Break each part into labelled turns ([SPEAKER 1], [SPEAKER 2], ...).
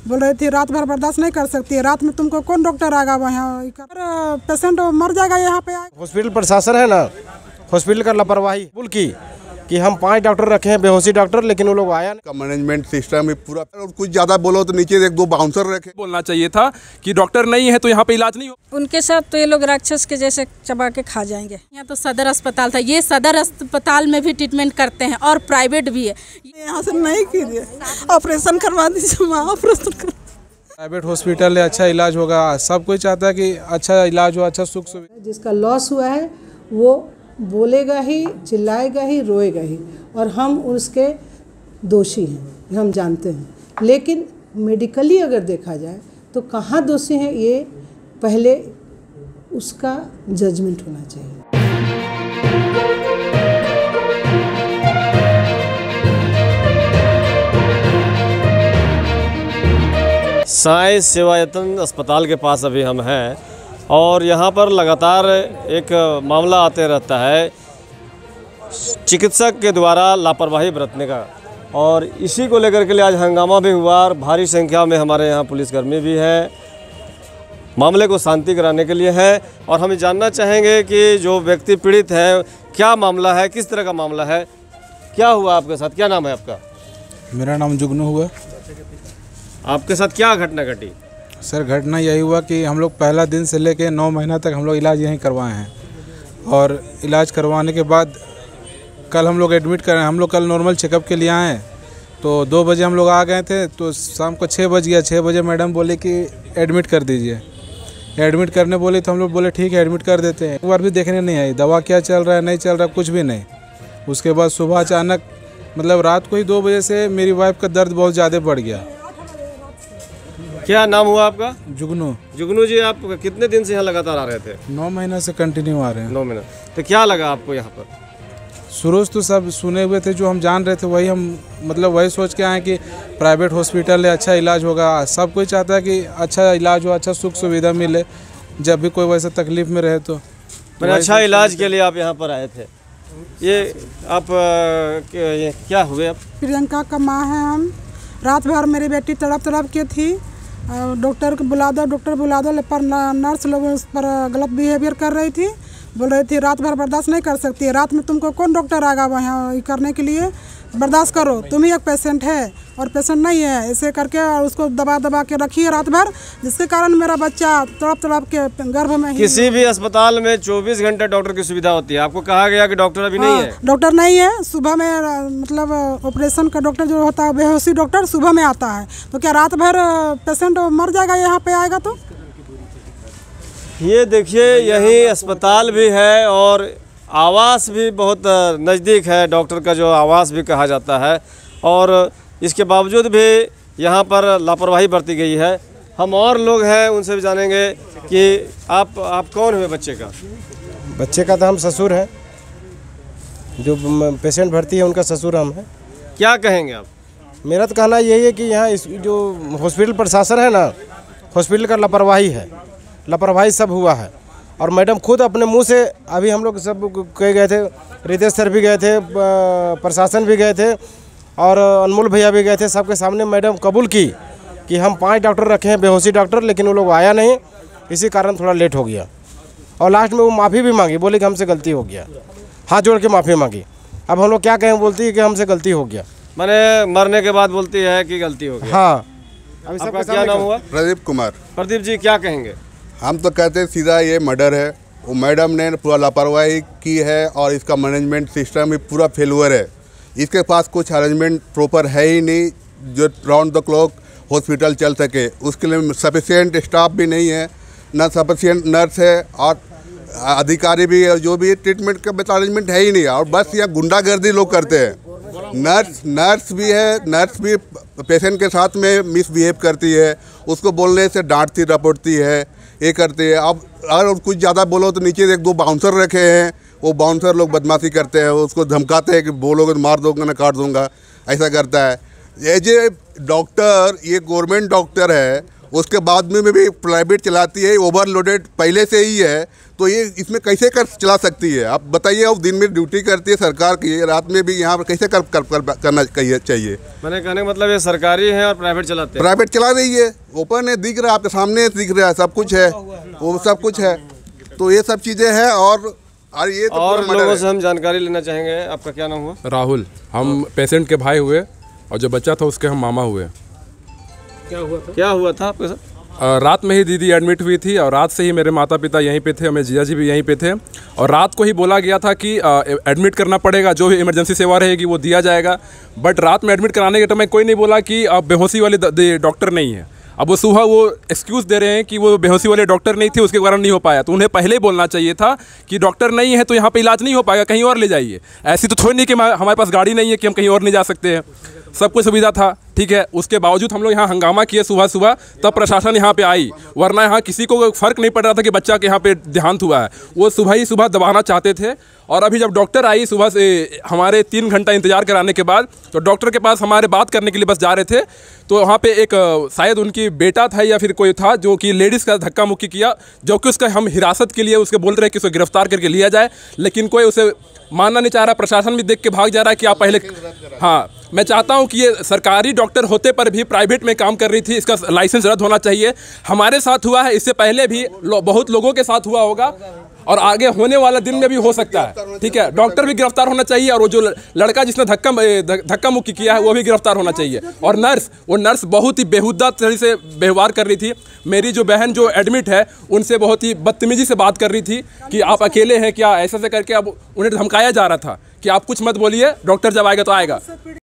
[SPEAKER 1] बोल रही थी रात भर बर्दाश्त नहीं कर सकती, रात में तुमको कौन डॉक्टर आएगा वहाँ, पेशेंट मर जाएगा यहाँ पे।
[SPEAKER 2] हॉस्पिटल प्रशासन है ना, हॉस्पिटल का लापरवाही पुल की कि हम 5 डॉक्टर रखे हैं, बेहोशी डॉक्टर, लेकिन वो लोग आया नहीं।
[SPEAKER 3] मैनेजमेंट सिस्टम पूरा, और कुछ ज़्यादा बोलो तो नीचे 1-2 बाउंसर रखे।
[SPEAKER 4] बोलना चाहिए था कि डॉक्टर नहीं है तो यहाँ पे इलाज नहीं हो।
[SPEAKER 5] उनके साथ तो ये लोग राक्षस के जैसे चबा के खा जाएंगे। यहाँ तो सदर अस्पताल था, ये सदर अस्पताल में भी ट्रीटमेंट करते हैं और प्राइवेट भी है।
[SPEAKER 1] यहाँ से नहीं कीजिए, ऑपरेशन करवा दीजिए, ऑपरेशन कर।
[SPEAKER 6] प्राइवेट हॉस्पिटल है, अच्छा इलाज होगा, सब कोई चाहता है कि अच्छा इलाज हो, अच्छा सुख सुविधा।
[SPEAKER 7] जिसका लॉस हुआ है वो बोलेगा ही, चिल्लाएगा ही, रोएगा ही, और हम उसके दोषी हैं, हम जानते हैं। लेकिन मेडिकली अगर देखा जाए तो कहाँ दोषी हैं, ये पहले उसका जजमेंट होना चाहिए।
[SPEAKER 2] साईं सेवायतन अस्पताल के पास अभी हम हैं और यहाँ पर लगातार एक मामला आते रहता है चिकित्सक के द्वारा लापरवाही बरतने का, और इसी को लेकर के लिए आज हंगामा भी हुआ और भारी संख्या में हमारे यहाँ पुलिसकर्मी भी हैं, मामले को शांति कराने के लिए है। और हम जानना चाहेंगे कि जो व्यक्ति पीड़ित है क्या मामला है, किस तरह का मामला है, क्या हुआ आपके साथ, क्या नाम है आपका?
[SPEAKER 6] मेरा नाम जुगनू हुआ।
[SPEAKER 2] आपके साथ क्या घटना घटी?
[SPEAKER 6] सर घटना यही हुआ कि हम लोग पहला दिन से लेके 9 महीना तक हम लोग इलाज यहीं करवाए हैं, और इलाज करवाने के बाद कल हम लोग एडमिट करें। हम लोग कल नॉर्मल चेकअप के लिए आए तो 2 बजे हम लोग आ गए थे, तो शाम को 6 बज गया। 6 बजे मैडम बोले कि एडमिट कर दीजिए। एडमिट करने बोले तो हम लोग बोले ठीक है एडमिट कर देते हैं। एक बार भी देखने नहीं आई, दवा क्या चल रहा है नहीं चल रहा, कुछ भी नहीं। उसके बाद सुबह अचानक मतलब रात को ही 2 बजे से मेरी वाइफ का दर्द बहुत ज़्यादा बढ़ गया।
[SPEAKER 2] क्या नाम हुआ आपका?
[SPEAKER 6] जुगनू।
[SPEAKER 2] जुगनू जी, आप कितने दिन से यहाँ लगातार आ रहे थे?
[SPEAKER 6] 9 महीना से कंटिन्यू आ रहे हैं।
[SPEAKER 2] 9 महीना। तो क्या लगा आपको यहाँ पर?
[SPEAKER 6] शुरू से तो सब सुने हुए थे, जो हम जान रहे थे वही हम मतलब वही सोच के आए कि प्राइवेट हॉस्पिटल है, अच्छा इलाज होगा। सब कोई चाहता है कि अच्छा इलाज हो, अच्छा सुख सुविधा मिले जब भी कोई वैसा तकलीफ में रहे। तो
[SPEAKER 2] अच्छा इलाज के लिए आप यहाँ पर आए थे। ये आप ये क्या हुए? आप
[SPEAKER 1] प्रियंका का माँ है हम। रात भर मेरी बेटी तड़प के थी, डॉक्टर को बुला दो, डॉक्टर बुला दो, पर नर्स लोग उस पर गलत बिहेवियर कर रही थी। बोल रही थी रात भर बर्दाश्त नहीं कर सकती, रात में तुमको कौन डॉक्टर आएगा वहाँ करने के लिए, बर्दाश्त करो, तुम ही एक पेशेंट है और पेशेंट नहीं है, ऐसे करके उसको दबा के रखिए रात भर, जिसके कारण मेरा बच्चा तड़प के गर्भ में ही।
[SPEAKER 2] किसी भी अस्पताल में 24 घंटे डॉक्टर की सुविधा होती है, आपको कहा गया कि डॉक्टर अभी नहीं है?
[SPEAKER 1] डॉक्टर नहीं है। सुबह में मतलब ऑपरेशन का डॉक्टर जो होता है बेहोशी डॉक्टर सुबह में आता है, तो क्या रात भर पेशेंट मर जाएगा यहाँ पे आएगा? तो
[SPEAKER 2] ये देखिए यही अस्पताल भी है और आवास भी बहुत नज़दीक है, डॉक्टर का जो आवास भी कहा जाता है, और इसके बावजूद भी यहाँ पर लापरवाही बरती गई है। हम और लोग हैं उनसे भी जानेंगे कि आप कौन हुए बच्चे का?
[SPEAKER 8] बच्चे का तो हम ससुर हैं, जो पेशेंट भर्ती है उनका ससुर हम हैं।
[SPEAKER 2] क्या कहेंगे आप?
[SPEAKER 8] मेरा तो कहना यही है कि यहाँ इस जो हॉस्पिटल प्रशासन है ना, हॉस्पिटल का लापरवाही सब हुआ है। और मैडम खुद अपने मुंह से, अभी हम लोग सब कहे गए थे, रितेश सर भी गए थे, प्रशासन भी गए थे और अनमोल भैया भी गए थे, सबके सामने मैडम कबूल की कि हम 5 डॉक्टर रखे हैं, बेहोशी डॉक्टर, लेकिन वो लोग आया नहीं, इसी कारण थोड़ा लेट हो गया। और लास्ट में वो माफ़ी भी मांगी, बोले कि हमसे गलती हो गया, हाथ जोड़ के माफ़ी मांगी। अब हम लोग क्या कहें, बोलती है कि हमसे गलती हो गया,
[SPEAKER 2] मैंने मरने के बाद बोलती है कि गलती हो गई।
[SPEAKER 8] हाँ।
[SPEAKER 2] अभी सबका क्या नाम हुआ?
[SPEAKER 3] प्रदीप कुमार।
[SPEAKER 2] प्रदीप जी क्या कहेंगे?
[SPEAKER 3] हम तो कहते हैं सीधा ये मर्डर है, वो मैडम ने पूरा लापरवाही की है और इसका मैनेजमेंट सिस्टम भी पूरा फेलुअर है। इसके पास कुछ अरेंजमेंट प्रॉपर है ही नहीं जो राउंड द क्लॉक हॉस्पिटल चल सके। उसके लिए सफिशिएंट स्टाफ भी नहीं है, ना सफिशिएंट नर्स है, और अधिकारी भी है, जो भी ट्रीटमेंट का अरेंजमेंट है ही नहीं। और बस यहाँ गुंडागर्दी लोग करते हैं। नर्स भी है, नर्स भी पेशेंट के साथ में मिसबिहेव करती है, उसको बोलने से डांटती रपटती है, ये करती है। अब अगर कुछ ज़्यादा बोलो तो नीचे 1-2 बाउंसर रखे हैं, वो बाउंसर लोग बदमाशी करते हैं, उसको धमकाते हैं कि बोलोगे तो मार दूंगा ना काट दूंगा, ऐसा करता है। ये जो डॉक्टर, ये गवर्नमेंट डॉक्टर है, उसके बाद में भी प्राइवेट चलाती है, ओवरलोडेड पहले से ही है, तो ये इसमें कैसे कर चला सकती है? आप बताइए। अब दिन में ड्यूटी करती है सरकार की, रात में भी यहाँ पर कैसे करना चाहिए?
[SPEAKER 2] मैंने कहने का मतलब ये सरकारी है और प्राइवेट चलाते हैं।
[SPEAKER 3] प्राइवेट चला रही है, ओपन है, दिख रहा है, आपके सामने दिख रहा है, सब कुछ है, वो सब कुछ है। तो ये सब चीज़ें हैं। और ये तो
[SPEAKER 2] और लोगों से हम जानकारी लेना चाहेंगे। आपका क्या नाम हुआ?
[SPEAKER 4] राहुल। हम पेशेंट के भाई हुए और जो बच्चा था उसके हम मामा हुए।
[SPEAKER 2] क्या हुआ था आपके साथ?
[SPEAKER 4] रात में ही दीदी एडमिट हुई थी और रात से ही मेरे माता पिता यहीं पे थे, मेरे जिया जी भी यहीं पे थे। और रात को ही बोला गया था कि एडमिट करना पड़ेगा, जो भी इमरजेंसी सेवा रहेगी वो दिया जाएगा। बट रात में एडमिट कराने के टाइम कोई नहीं बोला कि अब बेहोशी वाले डॉक्टर नहीं है। अब वो सुबह वो एक्सक्यूज़ दे रहे हैं कि वो बेहोशी वाले डॉक्टर नहीं थे, उसके कारण नहीं हो पाया। तो उन्हें पहले ही बोलना चाहिए था कि डॉक्टर नहीं है तो यहाँ पे इलाज नहीं हो पाएगा, कहीं और ले जाइए। ऐसी तो थोड़ी नहीं कि हमारे पास गाड़ी नहीं है कि हम कहीं और नहीं जा सकते हैं। सब कुछ सुविधा था, ठीक है। उसके बावजूद हम लोग यहाँ हंगामा किए सुबह सुबह, तब प्रशासन यहाँ पे आई। वरना यहाँ किसी को फ़र्क नहीं पड़ रहा था कि बच्चा के यहाँ पे देहांत हुआ है। वो सुबह ही सुबह दबाना चाहते थे। और अभी जब डॉक्टर आई सुबह से, हमारे 3 घंटा इंतजार कराने के बाद, तो डॉक्टर के पास हमारे बात करने के लिए बस जा रहे थे, तो वहाँ पे एक शायद उनकी बेटा था या फिर कोई था जो कि लेडीज़ का धक्का मुक्की किया, जो कि उसका हम हिरासत के लिए उसके बोल रहे हैं कि उसे गिरफ्तार करके लिया जाए, लेकिन कोई उसे मानना नहीं चाह रहा। प्रशासन भी देख के भाग जा रहा है कि आप पहले। हाँ, मैं चाहता हूं कि ये सरकारी डॉक्टर होते पर भी प्राइवेट में काम कर रही थी, इसका लाइसेंस रद्द होना चाहिए। हमारे साथ हुआ है, इससे पहले भी बहुत लोगों के साथ हुआ होगा और आगे होने वाला दिन में भी हो सकता है, ठीक है। डॉक्टर भी गिरफ्तार होना चाहिए और वो जो लड़का जिसने धक्का मुक्की किया है वो भी गिरफ्तार होना चाहिए। और वो नर्स बहुत ही बेहुदा तरह से व्यवहार कर रही थी। मेरी जो बहन जो एडमिट है उनसे बहुत ही बदतमीजी से बात कर रही थी कि आप अकेले हैं क्या, ऐसा से करके। अब उन्हें धमकाया जा रहा था कि आप कुछ मत बोलिए, डॉक्टर जब आएगा तो आएगा।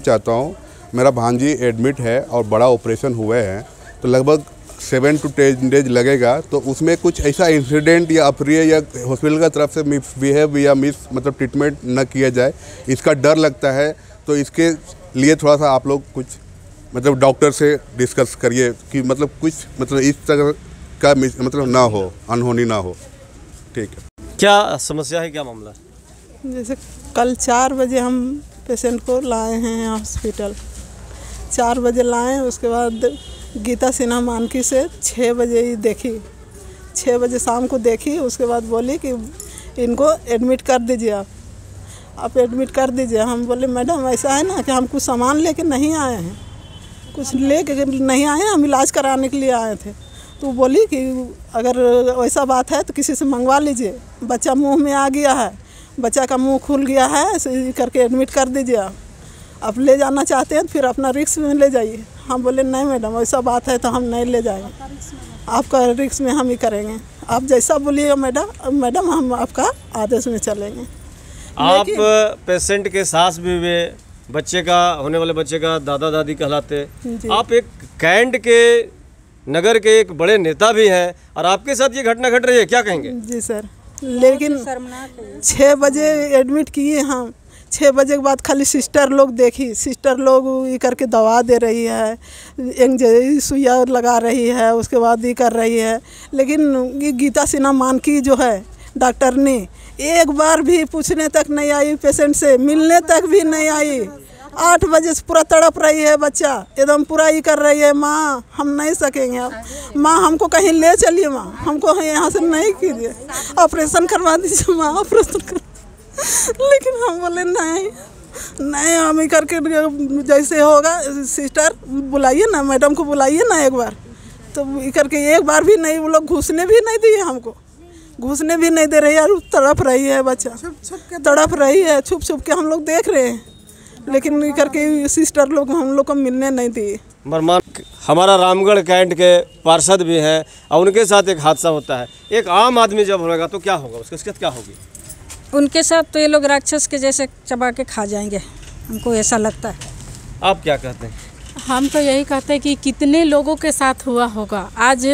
[SPEAKER 3] चाहता हूँ, मेरा भांजी एडमिट है और बड़ा ऑपरेशन हुए हैं, तो लगभग 7 to 10 डेज लगेगा। तो उसमें कुछ ऐसा इंसिडेंट या अप्रिय या हॉस्पिटल का तरफ से मिसबिहेव या मतलब ट्रीटमेंट न किया जाए, इसका डर लगता है। तो इसके लिए थोड़ा सा आप लोग कुछ मतलब डॉक्टर से डिस्कस करिए कि मतलब कुछ मतलब इस तरह का मतलब ना हो, अनहोनी ना हो, ठीक है।
[SPEAKER 2] क्या समस्या है, क्या मामला है?
[SPEAKER 9] जैसे कल 4 बजे हम पेशेंट को लाए हैं हॉस्पिटल, 4 बजे लाए, उसके बाद गीता सिन्हा मानकी से 6 बजे ही देखी, 6 बजे शाम को देखी। उसके बाद बोली कि इनको एडमिट कर दीजिए, आप एडमिट कर दीजिए। हम बोले मैडम ऐसा है ना कि हम कुछ सामान लेके नहीं आए हैं, कुछ लेके नहीं आए हैं, हम इलाज कराने के लिए आए थे। तो बोली कि अगर वैसा बात है तो किसी से मंगवा लीजिए, बच्चा मुँह में आ गया है, बच्चा का मुँह खुल गया है, ऐसे करके एडमिट कर दीजिए। आप ले जाना चाहते हैं फिर अपना रिस्क में ले जाइए। हम बोले नहीं मैडम ऐसा बात है तो हम नहीं ले जाएंगे, आपका रिस्क में हम ही करेंगे, आप जैसा बोलिएगा मैडम हम आपका आदेश में चलेंगे।
[SPEAKER 2] आप पेशेंट के सास भी हुए, बच्चे का होने वाले बच्चे का दादा दादी कहलाते, आप एक कैंट के नगर के एक बड़े नेता भी हैं और आपके साथ ये घटना घट रही है, क्या कहेंगे?
[SPEAKER 9] जी सर, लेकिन 6 बजे एडमिट किए हम, 6 बजे के बाद खाली सिस्टर लोग देखी, सिस्टर लोग ये करके दवा दे रही है, एक सुइया लगा रही है, उसके बाद ये कर रही है। लेकिन ये गीता सिन्हा मानकी जो है डॉक्टर ने एक बार भी पूछने तक नहीं आई, पेशेंट से मिलने तक भी नहीं आई। 8 बजे से पूरा तड़प रही है बच्चा, एकदम पूरा ही कर रही है, माँ हम नहीं सकेंगे, अब माँ हमको कहीं ले चलिए, माँ हमको यहाँ से नहीं कीजिए, ऑपरेशन करवा दीजिए माँ, ऑपरेशन कर। लेकिन हम बोले नहीं हम ही करके जैसे होगा, सिस्टर बुलाइए ना, मैडम को बुलाइए ना एक बार। तो ये करके एक बार भी नहीं, वो लोग घुसने भी नहीं दिए, हमको घुसने भी नहीं दे रही है। तड़प रही है बच्चा, तड़प रही है, छुप छुप के हम लोग देख रहे हैं, लेकिन ये करके सिस्टर लोग हम लोग को मिलने नहीं दिए।
[SPEAKER 2] हमारा रामगढ़ कैंट के पार्षद भी हैं और उनके साथ एक हादसा होता है। एक आम आदमी जब होगा तो क्या होगा, उसके साथ क्या होगी?
[SPEAKER 5] उनके साथ तो ये लोग राक्षस के जैसे चबा के खा जाएंगे, हमको ऐसा लगता है।
[SPEAKER 2] आप क्या कहते हैं?
[SPEAKER 5] हम तो यही कहते हैं कि कितने लोगों के साथ हुआ होगा। आज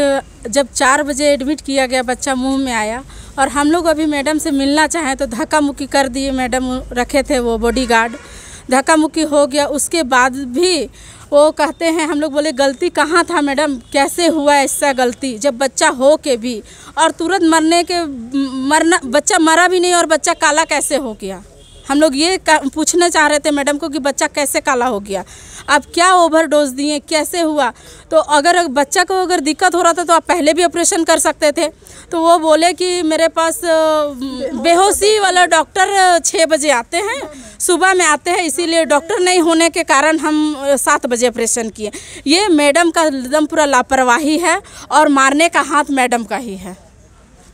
[SPEAKER 5] जब 4 बजे एडमिट किया गया, बच्चा मुंह में आया और हम लोग अभी मैडम से मिलना चाहें तो धक्का मुक्की कर दिए। मैडम रखे थे वो बॉडीगार्ड, धक्का मुक्की हो गया। उसके बाद भी वो कहते हैं, हम लोग बोले गलती कहाँ था मैडम, कैसे हुआ ऐसा गलती, जब बच्चा हो के भी और तुरंत बच्चा मरा भी नहीं और बच्चा काला कैसे हो गया। हम लोग ये पूछना चाह रहे थे मैडम को कि बच्चा कैसे काला हो गया, आप क्या ओवरडोज दिए, कैसे हुआ। तो अगर बच्चा को अगर दिक्कत हो रहा था तो आप पहले भी ऑपरेशन कर सकते थे। तो वो बोले कि मेरे पास बेहोशी वाला डॉक्टर 6 बजे आते हैं, सुबह में आते हैं, इसीलिए डॉक्टर नहीं होने के कारण हम 7 बजे ऑपरेशन किए। ये मैडम का एकदम पूरा लापरवाही है और मारने का हाथ मैडम का ही है।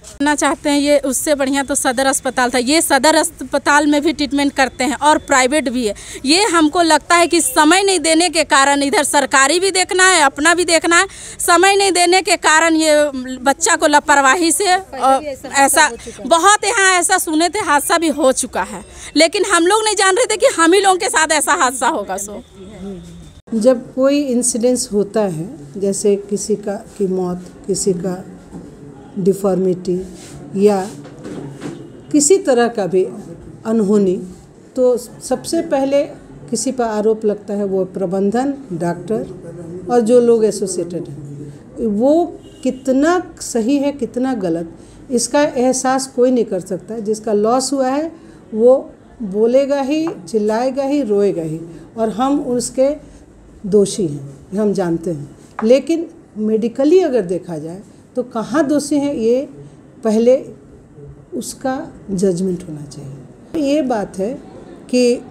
[SPEAKER 5] करना चाहते हैं ये, उससे बढ़िया तो सदर अस्पताल था। ये सदर अस्पताल में भी ट्रीटमेंट करते हैं और प्राइवेट भी है। ये हमको लगता है कि समय नहीं देने के कारण, इधर सरकारी भी देखना है, अपना भी देखना है, समय नहीं देने के कारण ये बच्चा को लापरवाही से ऐसा बहुत यहाँ ऐसा सुने थे, हादसा भी हो चुका है, लेकिन हम लोग नहीं जान रहे थे कि हम ही लोगों के साथ ऐसा हादसा होगा।
[SPEAKER 7] जब कोई इंसिडेंस होता है, जैसे किसी की मौत, किसी का डिफॉर्मिटी या किसी तरह का भी अनहोनी, तो सबसे पहले किसी पर आरोप लगता है, वो प्रबंधन, डॉक्टर और जो लोग एसोसिएटेड हैं। वो कितना सही है कितना गलत, इसका एहसास कोई नहीं कर सकता। जिसका लॉस हुआ है वो बोलेगा ही, चिल्लाएगा ही, रोएगा ही, और हम उसके दोषी हैं, हम जानते हैं। लेकिन मेडिकली अगर देखा जाए तो कहाँ दोषी हैं, ये पहले उसका जजमेंट होना चाहिए। ये बात है कि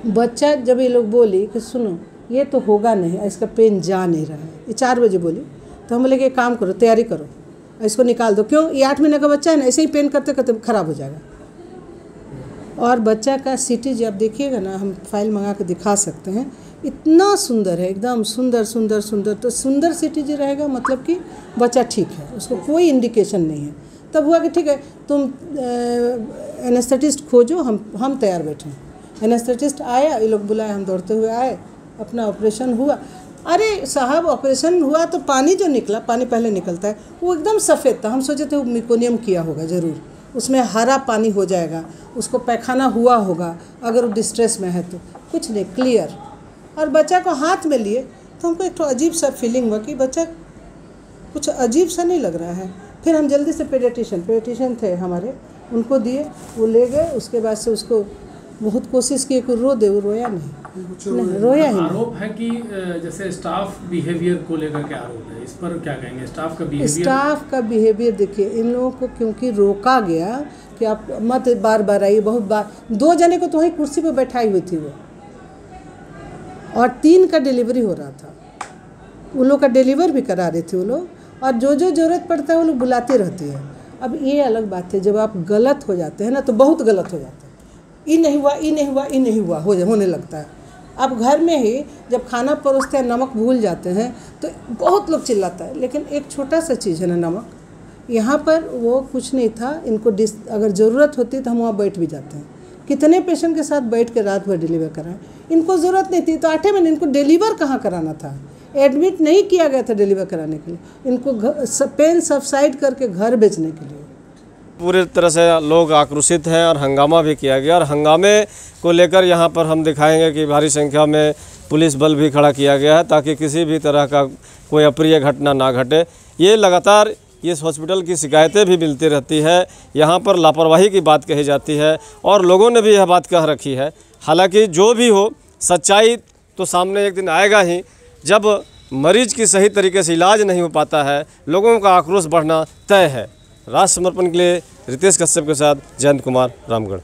[SPEAKER 7] बच्चा, जब ये लोग बोली कि सुनो ये तो होगा नहीं, इसका पेन जा नहीं रहा है, ये 4 बजे बोली, तो हम बोले कि एक काम करो, तैयारी करो, इसको निकाल दो। क्यों? ये 8 महीने का बच्चा है ना, ऐसे ही पेन करते करते ख़राब हो जाएगा। और बच्चा का CT जब देखिएगा ना, हम फाइल मंगा के दिखा सकते हैं, इतना सुंदर है, एकदम सुंदर सुंदर सुंदर। तो सुंदर CT जो रहेगा मतलब कि बच्चा ठीक है, उसको कोई इंडिकेशन नहीं है। तब हुआ कि ठीक है, तुम एनेस्थेटिस्ट खोजो, हम तैयार बैठे हैं। एनेस्थेटिस्ट आया, ये लोग बुलाए, हम दौड़ते हुए आए, अपना ऑपरेशन हुआ। अरे साहब, ऑपरेशन हुआ तो पानी जो निकला, पानी पहले निकलता है, वो एकदम सफ़ेद था। हम सोचे थे वो मेकोनियम किया होगा ज़रूर, उसमें हरा पानी हो जाएगा, उसको पैखाना हुआ होगा अगर वो डिस्ट्रेस में है तो। कुछ नहीं, क्लियर। और बच्चा को हाथ में लिए तो हमको एक तो अजीब सा फीलिंग हुआ कि बच्चा कुछ अजीब सा नहीं लग रहा है। फिर हम जल्दी से पेडियाट्रिशियन थे हमारे, उनको दिए, वो ले गए। उसके बाद से उसको बहुत कोशिश की कि रो दे, वो रोया नहीं, रोया ही नहीं।
[SPEAKER 10] आरोप है कि जैसे स्टाफ बिहेवियर को लेकर के आरोप है, इस पर क्या कहेंगे? स्टाफ का बिहेवियर देखिए, इन लोगों को क्योंकि रोका गया कि आप मत बार बार आइए, बहुत बार। 2 जने को तो वहीं कुर्सी पर बैठाई हुई थी वो, और 3 का डिलीवरी हो रहा था। उन लोग का डिलीवर भी करा रहे थे वो लोग, और जो ज़रूरत पड़ता है वो लोग बुलाते रहती है। अब ये अलग बात है, जब आप गलत हो जाते हैं ना, तो बहुत गलत हो जाता है। ये नहीं हुआ, ये नहीं हुआ, ये नहीं हुआ होने लगता है। अब घर में ही जब खाना परोसते हैं, नमक भूल जाते हैं तो बहुत लोग चिल्लाता है। लेकिन एक छोटा सा चीज़ है ना नमक, यहाँ पर वो कुछ नहीं था। इनको अगर ज़रूरत होती तो हम वहाँ बैठ भी जाते हैं। कितने पेशेंट के साथ बैठ के रात भर डिलीवर कराएं, इनको ज़रूरत नहीं थी तो 8 महीने इनको डिलीवर कहाँ कराना था, एडमिट नहीं किया गया था डिलीवर कराने के लिए, इनको पेन सबसाइड करके घर भेजने के लिए।
[SPEAKER 2] पूरी तरह से लोग आक्रोशित हैं और हंगामा भी किया गया, और हंगामे को लेकर यहाँ पर हम दिखाएंगे कि भारी संख्या में पुलिस बल भी खड़ा किया गया है ताकि किसी भी तरह का कोई अप्रिय घटना ना घटे। ये लगातार इस हॉस्पिटल की शिकायतें भी मिलती रहती है, यहाँ पर लापरवाही की बात कही जाती है और लोगों ने भी यह बात कह रखी है। हालांकि जो भी हो, सच्चाई तो सामने एक दिन आएगा ही। जब मरीज की सही तरीके से इलाज नहीं हो पाता है, लोगों का आक्रोश बढ़ना तय है। राष्ट्र समर्पण के लिए रितेश कश्यप के साथ जयंत कुमार, रामगढ़।